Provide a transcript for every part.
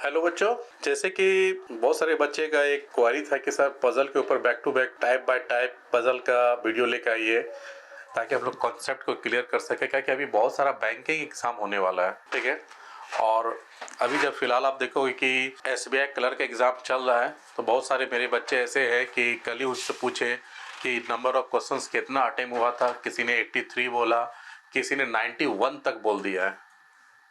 Hello बच्चों, जैसे कि बहुत सारे बच्चे का एक क्वेरी था कि सर पजल के ऊपर back to back type by type puzzle का वीडियो लेकर आइए ताकि हम लोग कॉन्सेप्ट को क्लियर कर सके। क्या कि अभी बहुत सारा बैंकिंग एग्जाम होने वाला है, ठीक है। और अभी जब फिलहाल आप देखोगे कि SBI क्लर्क का एग्जाम चल रहा है तो बहुत सारे मेरे बच्चे ऐसे हैं कि कल ही उससे पूछे कि नंबर ऑफ क्वेश्चंस कितना अटेम्प्ट हुआ था। किसी ने 83 बोला, किसी ने 91 तक बोल दिया है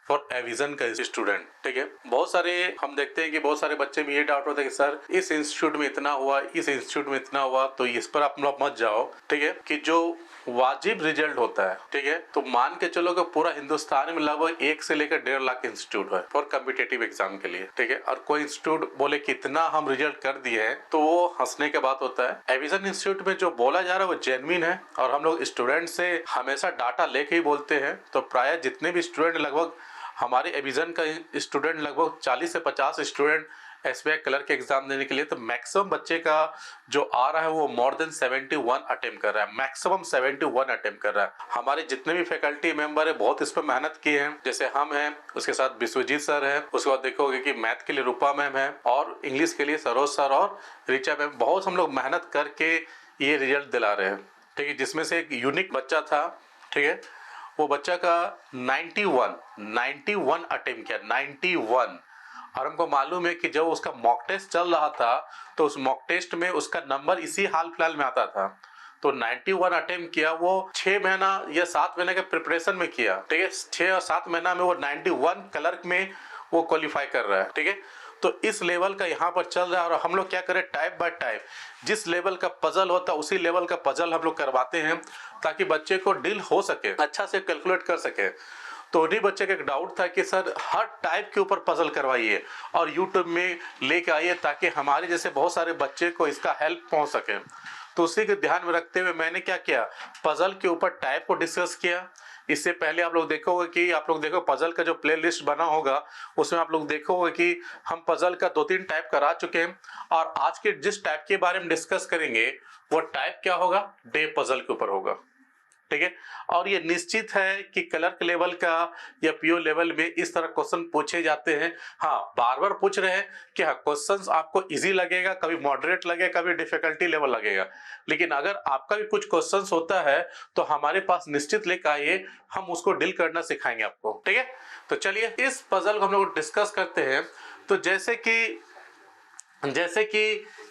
फॉर एविजन का स्टूडेंट, ठीक है। बहुत सारे हम देखते हैं कि बहुत सारे बच्चे में ये डाउट होता है कि सर इस इंस्टीट्यूट में इतना हुआ, इस इंस्टीट्यूट में इतना हुआ, तो इस पर आप लोग मत जाओ, ठीक है। कि जो वाजिब रिजल्ट होता है, ठीक है, तो मान के चलो कि पूरा हिंदुस्तान में लगभग 1 से लेकर 1.5 लाख इंस्टीट्यूट है फॉर कॉम्पिटेटिव एग्जाम के लिए, ठीक है। और कोई इंस्टीट्यूट बोले कितना हम रिजल्ट कर दिए हैं तो वो हंसने के बात होता है। एविजन इंस्टीट्यूट में जो बोला जा रहा है वो जेन्युइन है और हम लोग स्टूडेंट से हमेशा डाटा लेके ही बोलते हैं। तो प्राय जितने भी स्टूडेंट, लगभग हमारे एविजन का स्टूडेंट लगभग 40 से 50 स्टूडेंट SBI क्लर्क के एग्जाम देने के लिए, तो मैक्सिमम बच्चे का जो आ रहा है वो मोर देन 71 अटेम्प्ट कर रहा है, मैक्सिमम 71 अटेम्प्ट कर रहा है। हमारे जितने भी फैकल्टी मेंबर है बहुत इस पर मेहनत किए हैं, जैसे हम हैं, उसके साथ विश्वजीत सर है, उसके बाद देखोगे कि मैथ के लिए रूपा मैम है और इंग्लिश के लिए सरोज सर और रिचा मैम। बहुत हम लोग मेहनत करके ये रिजल्ट दिला रहे हैं, ठीक है। जिसमें से एक यूनिक बच्चा था, ठीक है, वो बच्चा का 91 अटेम्प्ट किया, 91। और हमको मालूम है कि जब उसका मॉक टेस्ट चल रहा था तो उस मॉक टेस्ट में उसका नंबर इसी हाल फिलहाल में आता था। तो 91 अटेम्प्ट किया, वो 6 महीना या 7 महीने के प्रिपरेशन में किया, ठीक है। 6 और 7 महीना में वो 91 क्लर्क में वो क्वालिफाई कर रहा है, ठीक है। तो इस लेवल का यहाँ पर चल रहा है और हम लोग क्या करें, टाइप बाय टाइप जिस लेवल का पजल होता है उसी लेवल का पजल हम लोग करवाते हैं ताकि बच्चे को डील हो सके, अच्छा से कैलकुलेट कर सके। तो उन्हीं बच्चे का एक डाउट था कि सर हर टाइप के ऊपर पजल करवाइए और यूट्यूब में लेके आइए ताकि हमारे जैसे बहुत सारे बच्चे को इसका हेल्प पहुंच सके। तो उसी के ध्यान में रखते हुए मैंने क्या किया, पजल के ऊपर टाइप को डिस्कस किया। इससे पहले आप लोग देखोगे कि आप लोग देखो पजल का जो प्लेलिस्ट बना होगा उसमें आप लोग देखोगे कि हम पजल का 2-3 टाइप करा चुके हैं और आज के जिस टाइप के बारे में डिस्कस करेंगे वो टाइप क्या होगा, डे पजल के ऊपर होगा, ठीक है। और ये निश्चित है कि क्लर्क लेवल का या PO लेवल में इस तरह क्वेश्चन पूछे जाते हैं। हाँ, बार बार पूछ रहे हैं कि हाँ क्वेश्चंस आपको इजी लगेगा, कभी मॉडरेट लगेगा, कभी डिफिकल्टी लेवल लगेगा। लेकिन अगर आपका भी कुछ क्वेश्चंस होता है तो हमारे पास निश्चित लेकर आइए, हम उसको डील करना सिखाएंगे आपको, ठीक है। तो चलिए इस पजल को हम लोग डिस्कस करते हैं। तो जैसे कि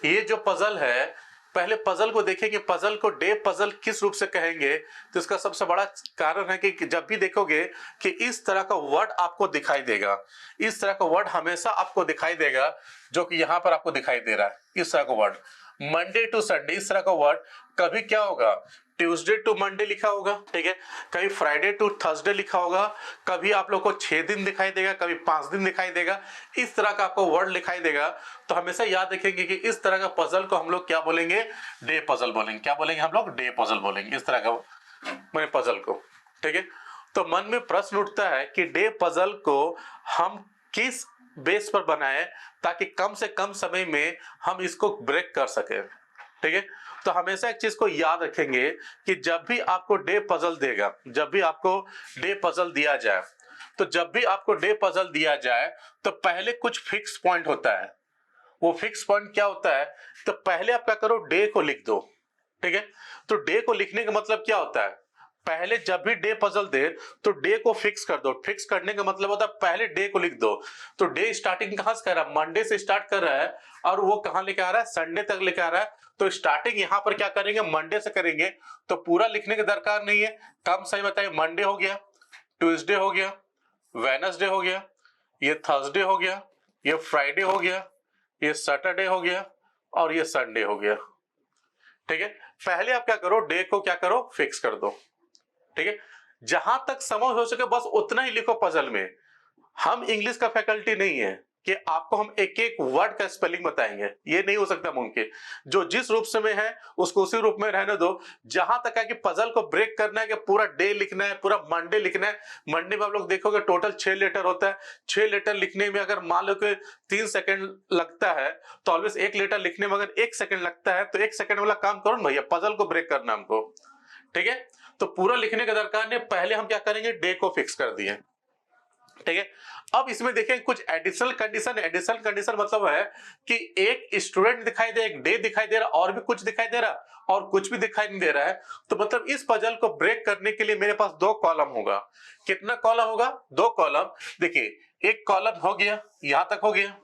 ये जो पजल है, पहले पजल को देखें कि पजल को डे पजल किस रूप से कहेंगे। तो इसका सबसे बड़ा कारण है कि जब भी देखोगे कि इस तरह का वर्ड आपको दिखाई देगा, इस तरह का वर्ड हमेशा आपको दिखाई देगा, जो कि यहां पर आपको दिखाई दे रहा है, इस तरह का वर्ड मंडे टू संडे, इस तरह का वर्ड कभी क्या होगा, ट्यूसडे टू मंडे लिखा होगा, ठीक है, कभी फ्राइडे टू थर्सडे लिखा होगा, कभी आप लोग को 6 दिन दिखाई देगा, कभी 5 दिन दिखाई देगा, इस तरह का आपको वर्ड दिखाई देगा। तो हमेशा याद रखेंगे कि इस तरह का पजल को हम लोग क्या बोलेंगे, डे पजल बोलेंगे। क्या बोलेंगे हम लोग, डे पजल बोलेंगे, इस तरह का मैंने पजल को, ठीक है। तो मन में प्रश्न उठता है कि डे पजल को हम किस बेस पर बनाए ताकि कम से कम समय में हम इसको ब्रेक कर सके, ठीक है। तो हमेशा एक चीज को याद रखेंगे कि जब भी आपको डे पजल देगा, जब भी आपको डे पजल दिया जाए, तो जब भी आपको डे पजल दिया जाए तो पहले कुछ फिक्स पॉइंट होता है। वो फिक्स पॉइंट क्या होता है, तो पहले आप क्या करो, डे को लिख दो, ठीक है। तो डे को लिखने का मतलब क्या होता है, पहले जब भी डे पजल दे तो डे को फिक्स कर दो। फिक्स करने का मतलब होता है पहले डे को लिख दो। तो डे स्टार्टिंग कहां से कर रहा है, मंडे से स्टार्ट कर रहा है और वो कहां लेके आ रहा है, संडे तक लेके आ रहा है। तो स्टार्टिंग यहां पर क्या करेंगे, मंडे से करेंगे। तो पूरा लिखने की दरकार नहीं है, कम सही बताइए, मंडे हो गया, ट्यूसडे हो गया, वेडनेसडे हो गया, ये थर्सडे हो गया, ये फ्राइडे हो गया, ये सैटरडे हो गया और ये संडे हो गया, ठीक है। पहले आप क्या करो, डे को क्या करो, फिक्स कर दो, ठीक है। जहां तक समझ हो सके बस उतना ही लिखो पजल में। हम इंग्लिश का फैकल्टी नहीं है कि आपको हम एक एक वर्ड का स्पेलिंग बताएंगे, ये नहीं हो सकता मुमकिन। जो जिस रूप से में है उसको उसी रूप में रहने दो। जहां तक है कि पजल को ब्रेक करना है कि पूरा डे लिखना है, पूरा मंडे लिखना है। मंडे में आप लोग देखोगे टोटल 6 लेटर होता है। 6 लेटर लिखने में अगर मान लो कि 3 सेकंड लगता है तो ऑलवेज एक लेटर लिखने में अगर 1 सेकंड लगता है तो 1 सेकंड वाला काम करो ना भैया, पजल को ब्रेक करना हमको, ठीक है। तो पूरा लिखने का दरकार नहीं, पहले हम क्या करेंगे, डे को फिक्स कर दिए, ठीक है। अब इसमें देखें कुछ एडिशनल कंडीशन मतलब है कि एक स्टूडेंट दिखाई दे, एक डे दिखाई दे रहा, और भी कुछ दिखाई दे रहा, और कुछ भी दिखाई नहीं दे रहा है। तो मतलब इस पजल को ब्रेक करने के लिए मेरे पास दो कॉलम होगा। कितना कॉलम होगा? दो कॉलम। देखिए एक कॉलम हो गया, यहां तक हो गया,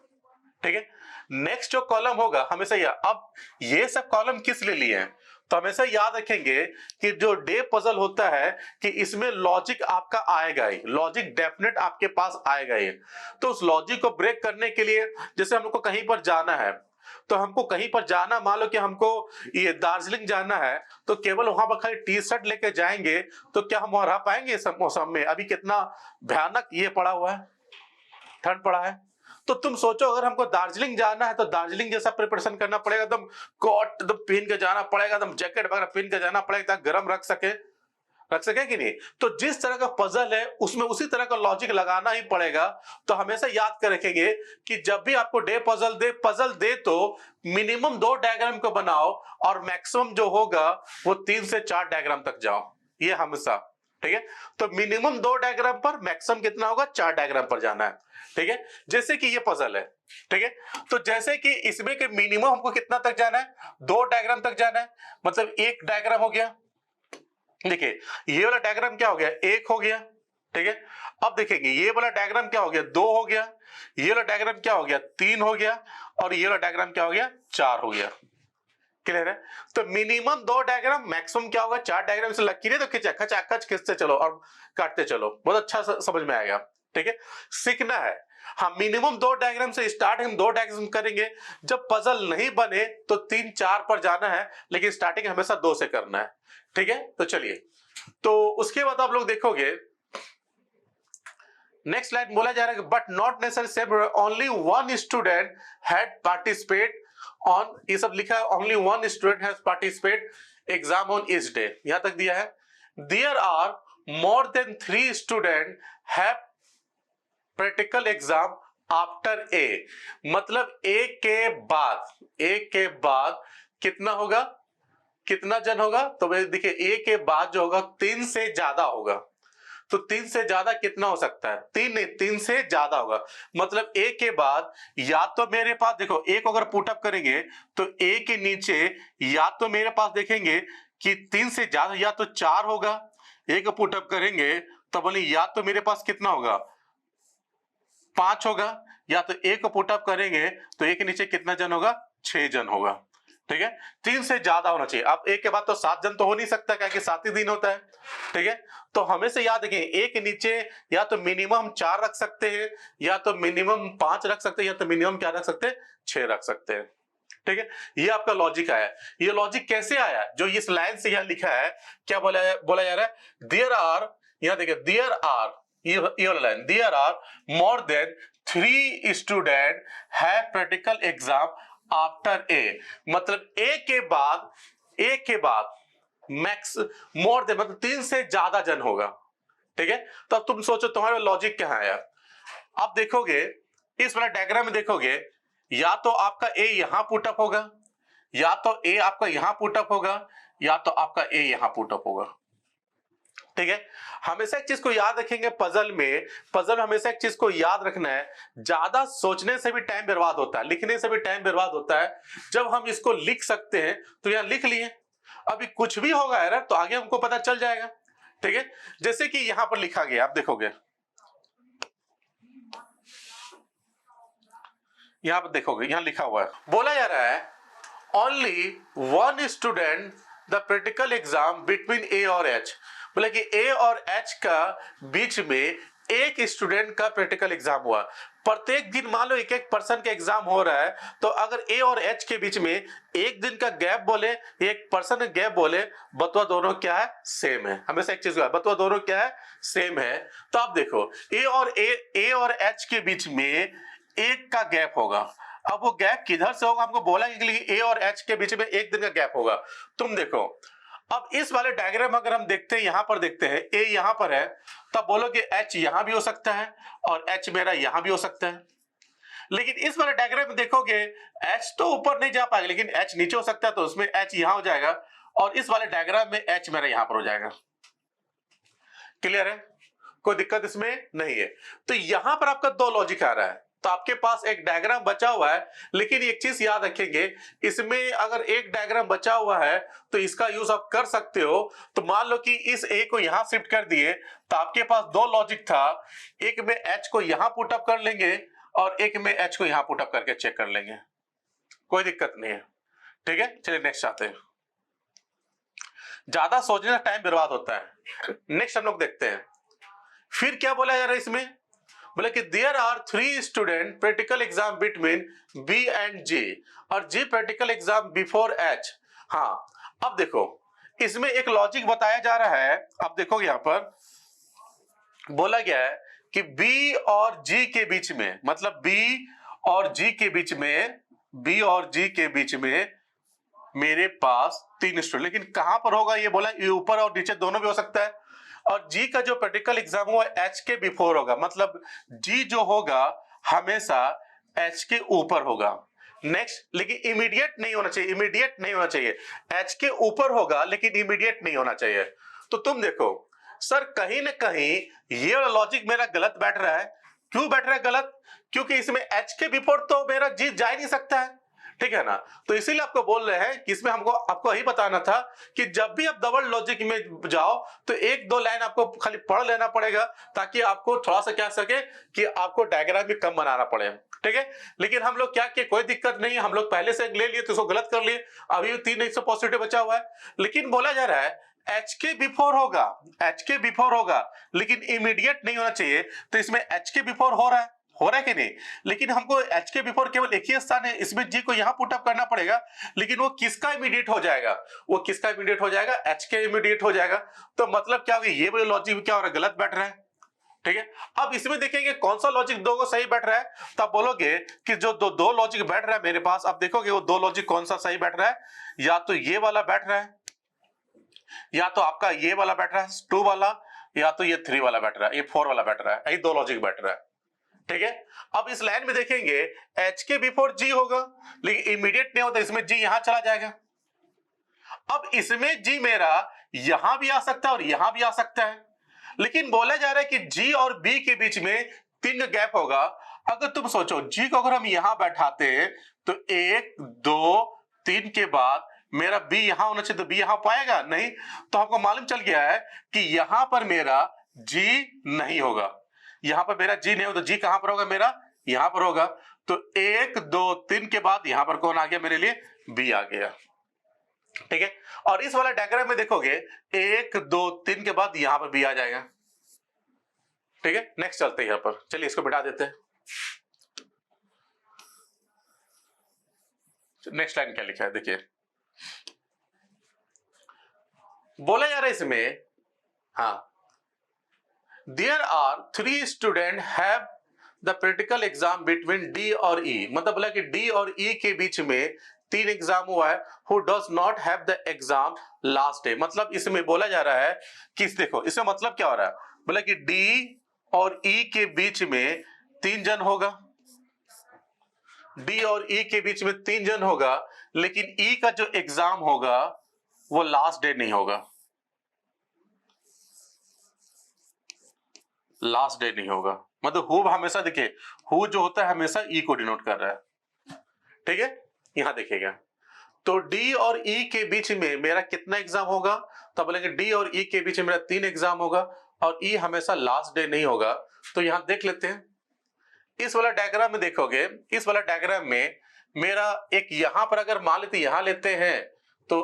ठीक है। नेक्स्ट जो कॉलम होगा हमेशा यह, अब ये सब कॉलम किस लिए लिए हैं? तो हमेशा याद रखेंगे कि जो डे पजल होता है कि इसमें लॉजिक आपका आएगा ही, लॉजिक डेफिनेट आपके पास आएगा ही। तो उस लॉजिक को ब्रेक करने के लिए, जैसे हमको कहीं पर जाना है, तो हमको कहीं पर जाना, मान लो कि हमको ये दार्जिलिंग जाना है, तो केवल वहां पर खाली टी शर्ट लेके जाएंगे तो क्या हम वहां रह पाएंगे इस मौसम में? अभी कितना भयानक ये पड़ा हुआ है, ठंड पड़ा है। तो तुम सोचो अगर हमको दार्जिलिंग जाना है तो दार्जिलिंग जैसा प्रिपरेशन करना पड़ेगा, एकदम कोट एकदम पहन के जाना पड़ेगा, एकदम जैकेट वगैरह पहन के जाना पड़ेगा ताकि गर्म रख सके कि नहीं। तो जिस तरह का पजल है उसमें उसी तरह का लॉजिक लगाना ही पड़ेगा। तो हमेशा याद कर रखेंगे कि जब भी आपको डे पजल दे तो मिनिमम 2 डायग्राम को बनाओ, और मैक्सिमम जो होगा वो 3 से 4 डायग्राम तक जाओ, ये हमेशा, ठीक है। तो मिनिमम 2 डायग्राम पर, मैक्सिमम कितना होगा? 4 डायग्राम पर जाना है, ठीक है। जैसे कि ये पजल है, ठीक है, तो जैसे कि इसमें के मिनिमम हमको कितना तक जाना है? 2 डायग्राम तक जाना है, मतलब एक डायग्राम हो गया। देखिए ये वाला डायग्राम क्या हो गया? एक हो गया, ठीक है। अब देखेंगे ये वाला डायग्राम क्या हो गया? 2 हो गया। ये वाला डायग्राम क्या हो गया? 3 हो गया। और ये वाला डायग्राम क्या हो गया? 4 हो गया। क्लियर है? तो मिनिमम 2 डायग्राम, मैक्सिमम क्या होगा? 4 डायग्राम से लकीरें तो खचाखच खींचते चलो और काटते चलो, बहुत अच्छा समझ में आएगा, ठीक है। सीखना है, हम मिनिमम 2 डायग्राम से स्टार्ट, हम 2 डायग्राम करेंगे। जब पजल नहीं बने तो 3-4 पर जाना है, लेकिन स्टार्टिंग हमेशा 2 से करना है, ठीक है। तो चलिए, तो उसके बाद आप लोग देखोगे नेक्स्ट लाइन बोला जा रहा है, but not necessary only one student had participate on, ये सब लिखा है, only one student has participate exam on each day, यहां तक दिया है। There are more than 3 student have practical exam after A, मतलब ए के बाद कितना होगा? कितना जन होगा? तो देखिए ए के बाद जो होगा 3 से ज्यादा होगा। तो 3 से ज्यादा कितना हो सकता है? 3 नहीं, 3 से ज्यादा होगा। मतलब ए के बाद या तो मेरे पास देखो, एक अगर पुटअप करेंगे तो ए के नीचे या तो मेरे पास देखेंगे कि 3 से ज्यादा, या तो 4 होगा। एक पुटअप करेंगे तो बोले या तो मेरे पास कितना होगा? 5 होगा। या तो एक को पुटअप करेंगे तो एक के नीचे कितना जन होगा? 6 जन होगा, ठीक है। 3 से ज्यादा होना चाहिए। अब एक के बाद तो 7 जन तो हो नहीं सकता, क्योंकि 7 ही दिन होता है, ठीक है। तो हमेशा याद रखें, एक के नीचे या तो मिनिमम 4 रख सकते हैं, या तो मिनिमम 5 रख सकते हैं, या तो मिनिमम क्या रख सकते हैं? 6 रख सकते हैं, ठीक है। ये आपका लॉजिक आया। ये लॉजिक कैसे आया? जो इस लाइन से यहां लिखा है, क्या बोला जा रहा है? देयर आर, यहां देखिए, देयर आर, ये वाला line, there are more than 3 student have practical exam after A, मतलब ए के बाद मैक्स मोर देन, मतलब 3 से ज्यादा जन होगा, ठीक है। तो अब तुम सोचो तुम्हारा लॉजिक क्या है यार। अब देखोगे इस वाला डायग्राम में देखोगे, या तो आपका ए यहां पुटअप होगा, या तो ए आपका यहां पुटअप होगा, या तो आपका ए यहां पुटअप होगा, ठीक है। हमेशा एक चीज को याद रखेंगे, पजल में हमेशा एक चीज को याद रखना है, ज्यादा सोचने से भी टाइम बर्बाद होता है, लिखने से भी टाइम बर्बाद होता है। जब हम इसको लिख सकते हैं तो यहां लिख लिए, अभी कुछ भी होगा एरर तो आगे हमको पता चल जाएगा, ठीक है। जैसे कि यहां पर लिखा गया, आप देखोगे यहां पर देखोगे, यहां लिखा हुआ है, बोला जा रहा है only one student the practical exam between A और एच, बोले कि ए और एच का बीच में एक स्टूडेंट का प्रैक्टिकल एग्जाम हुआ। प्रत्येक दिन मान लो एक एक पर्सन का एग्जाम हो रहा है, तो अगर ए और एच के बीच में एक दिन का गैप बोले, एक पर्सन का गैप बोले, बतवा दोनों क्या है? सेम है। हमेशा एक चीज बतवा दोनों क्या है? सेम है। तो आप देखो ए और एच के बीच में एक का गैप होगा। अब वो गैप किधर से होगा? हमको बोला कि ए और एच के बीच में एक दिन का गैप होगा। तुम देखो, अब इस वाले डायग्राम अगर हम देखते हैं, यहां पर देखते हैं, ए यहां पर है, तब बोलो कि एच यहां भी हो सकता है और एच मेरा यहां भी हो सकता है। लेकिन इस वाले डायग्राम में देखोगे एच तो ऊपर नहीं जा पाएगा, लेकिन एच नीचे हो सकता है, तो उसमें एच यहां हो जाएगा, और इस वाले डायग्राम में एच मेरा यहां पर हो जाएगा। क्लियर है? कोई दिक्कत इसमें नहीं है। तो यहां पर आपका दो लॉजिक आ रहा है, तो आपके पास एक डायग्राम बचा हुआ है, लेकिन एक चीज याद रखेंगे, इसमें अगर एक डायग्राम बचा हुआ है तो इसका यूज आप कर सकते हो। तो मान लो कि इस ए को यहां शिफ्ट कर दिए, तो आपके पास दो लॉजिक था, एक में एच को यहां पुटअप कर लेंगे और एक में एच को यहां पुटअप करके चेक कर लेंगे, कोई दिक्कत नहीं है। ठीक है, चलिए नेक्स्ट आते हैं। ज्यादा सोचने का टाइम बर्बाद होता है। नेक्स्ट हम लोग देखते हैं, फिर क्या बोला जा रहा है इसमें, बोले कि there are 3 student practical exam between B and G और G practical exam before H. हाँ, अब देखो इसमें एक लॉजिक बताया जा रहा है। अब देखो यहां पर बोला गया है कि बी और जी के बीच में, मतलब बी और जी के बीच में, बी और जी के बीच में मेरे पास 3 स्टूडेंट, लेकिन कहां पर होगा ये बोला, ये ऊपर और नीचे दोनों भी हो सकता है। और जी का जो प्रैक्टिकल एग्जाम हुआ एच के बिफोर होगा, मतलब जी जो होगा हमेशा एच के ऊपर होगा। नेक्स्ट, लेकिन इमीडिएट नहीं होना चाहिए, इमीडिएट नहीं होना चाहिए, एच के ऊपर होगा लेकिन इमीडिएट नहीं होना चाहिए। तो तुम देखो सर, कहीं ना कहीं ये वाला लॉजिक मेरा गलत बैठ रहा है। क्यों बैठ रहा है गलत? क्योंकि इसमें एच के बिफोर तो मेरा जी जा ही नहीं सकता है, ठीक है ना। तो इसीलिए आपको बोल रहे हैं कि इसमें हमको आपको यही बताना था कि जब भी आप डबल लॉजिक में जाओ तो एक दो लाइन आपको खाली पढ़ लेना पड़ेगा, ताकि आपको थोड़ा सा क्या सके कि आपको डायग्राम भी कम बनाना पड़े, ठीक है। लेकिन हम लोग क्या किए, कोई दिक्कत नहीं, हम लोग पहले से ले लिए तो इसको गलत कर लिए, अभी 3 पॉजिटिव बचा हुआ है। लेकिन बोला जा रहा है एच के बिफोर होगा, एच के बिफोर होगा, लेकिन इमीडिएट नहीं होना चाहिए। तो इसमें एच के बिफोर हो रहा है कि नहीं, लेकिन हमको एच के बिफोर केवल एक ही स्थान है, इसमें जी को यहां पुटअप करना पड़ेगा, लेकिन वो किसका इमीडिएट हो जाएगा, वो किसका इमीडिएट हो जाएगा, एच के इमीडिएट हो जाएगा। तो मतलब क्या होगा, ये वाला लॉजिक क्या हो रहा है, गलत बैठ रहा है, ठीक है। अब इसमें देखेंगे कौन सा लॉजिक दो को सही बैठ रहा है, तो आप बोलोगे कि जो दो लॉजिक बैठ रहा है मेरे पास, अब देखोगे वो दो लॉजिक कौन सा सही बैठ रहा है, या तो ये वाला बैठ रहा है, या तो आपका ये वाला बैठ रहा है 2 वाला, या तो ये 3 वाला बैठ रहा है, ये 4 वाला बैठ रहा है, यही दो लॉजिक बैठ रहा है, ठीक है। अब इस लाइन में देखेंगे एच के बिफोर जी होगा, लेकिन इमीडिएट नहीं होता, इसमें जी यहां चला जाएगा। अब इसमें जी मेरा यहां भी आ सकता है और यहां भी आ सकता है, लेकिन बोला जा रहा है कि जी और बी के बीच में 3 गैप होगा। अगर तुम सोचो जी को अगर हम यहां बैठाते हैं तो 1 2 3 के बाद मेरा बी यहां होना चाहिए, तो बी यहां पाएगा नहीं, तो हमको मालूम चल गया है कि यहां पर मेरा जी नहीं होगा, यहां पर मेरा जी नहीं होगा, तो जी कहां पर होगा, मेरा यहां पर होगा। तो 1 2 3 के बाद यहां पर कौन आ गया मेरे लिए, बी आ गया, ठीक है। और इस वाला डायग्राम में देखोगे 1 2 3 के बाद यहां पर बी आ जाएगा, ठीक है। नेक्स्ट चलते हैं यहां पर, चलिए इसको बिठा देते हैं। नेक्स्ट लाइन क्या लिखा है देखिए, बोला जा रहा है इसमें, हाँ, there are 3 student have the practical exam between D और ई, मतलब बोला कि डी और ई के बीच में 3 एग्जाम हुआ है, who does not have the exam last day. मतलब इसमें बोला जा रहा है कि देखो इसमें मतलब क्या हो रहा है, बोला कि डी और ई के बीच में 3 जन होगा, डी और ई के बीच में 3 जन होगा, लेकिन ई का जो एग्जाम होगा वो लास्ट डे नहीं होगा, लास्ट डे नहीं होगा। मतलब हु हमेशा देखिए, हु जो होता है हमेशा ई को डिनोट कर रहा है, ठीक है। यहां देखिएगा, तो डी और ई के बीच में मेरा कितना एग्जाम होगा, तो बोलेंगे डी और ई के बीच में मेरा 3 एग्जाम होगा, और ई हमेशा लास्ट डे नहीं होगा। तो यहां देख लेते हैं, इस वाला डायग्राम में देखोगे, इस वाला डायग्राम में मेरा एक यहां पर अगर मान लेते यहां लेते हैं तो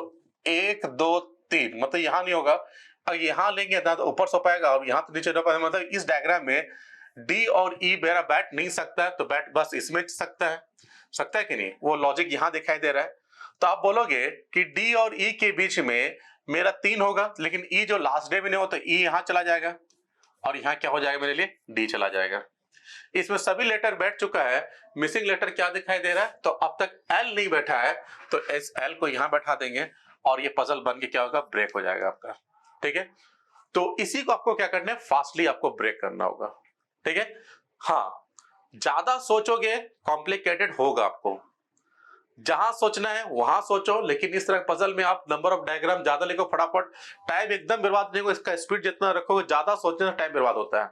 1 2 3, मतलब यहां नहीं होगा, अगर यहां लेंगे ना तो ऊपर सो पाएगा, और यहां तो नीचे रह पाएगा। मतलब इस डायग्राम में डी और ई मेरा बैठ नहीं सकता है, तो बैठ बस इसमें सकता है कि नहीं, वो लॉजिक यहां दिखाई दे रहा है। तो आप बोलोगे कि डी और ई के बीच में मेरा 3 होगा, लेकिन ई जो लास्ट डे में नहीं होता, ई यहां चला जाएगा, और यहां क्या हो जाएगा मेरे लिए, डी चला जाएगा। इसमें सभी लेटर बैठ चुका है, मिसिंग लेटर क्या दिखाई दे रहा है, तो अब तक एल नहीं बैठा है, तो इस एल को यहां बैठा देंगे, और ये पजल बन के क्या होगा, ब्रेक हो जाएगा आपका, ठीक है। तो इसी को आपको क्या करना है, फास्टली आपको ब्रेक करना होगा, ठीक है। हाँ, ज्यादा सोचोगे कॉम्प्लिकेटेड होगा आपको, जहां सोचना है वहां सोचो, लेकिन इस तरह के पजल में आप नंबर ऑफ डायग्राम ज्यादा लिखो फटाफट, टाइम एकदम बर्बाद नहीं होगा। इसका स्पीड जितना रखोगे, ज्यादा सोचने से टाइम बर्बाद होता है।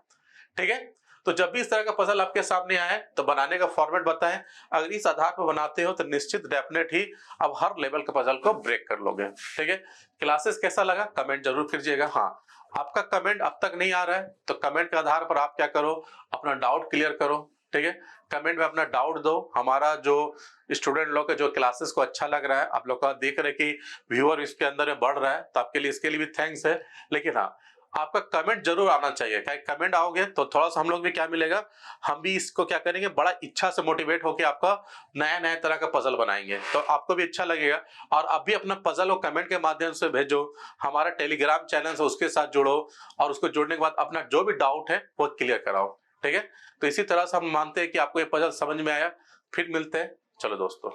ठीक है, तो जब भी इस तरह का पजल आपके सामने आए तो बनाने का फॉर्मेट बताएं। अगर इस आधार पर बनाते हो तो निश्चित डेफिनेट ही अब हर लेवल के पजल को ब्रेक कर लोगे। ठीक है, क्लासेस कैसा लगा कमेंट जरूर कीजिएगा। हाँ, आपका कमेंट अब तक नहीं आ रहा है तो कमेंट के आधार पर आप क्या करो, अपना डाउट क्लियर करो। ठीक है, कमेंट में अपना डाउट दो। हमारा जो स्टूडेंट लोग के जो क्लासेस को अच्छा लग रहा है, आप लोग का देख रहे कि व्यूअर इसके अंदर में बढ़ रहा है, तो आपके लिए इसके लिए भी थैंक्स है। लेकिन हाँ, आपका कमेंट जरूर आना चाहिए। क्या कमेंट आओगे तो थोड़ा सा हम लोग भी क्या मिलेगा, हम भी इसको क्या करेंगे, बड़ा इच्छा से मोटिवेट होकर आपका नया नया तरह का पजल बनाएंगे, तो आपको भी अच्छा लगेगा। और अभी अपना पजल को कमेंट के माध्यम से भेजो, हमारा टेलीग्राम चैनल है उसके साथ जुड़ो, और उसको जुड़ने के बाद अपना जो भी डाउट है वो क्लियर कराओ। ठीक है, तो इसी तरह से हम मानते हैं कि आपको ये पजल समझ में आया। फिर मिलते हैं, चलो दोस्तों।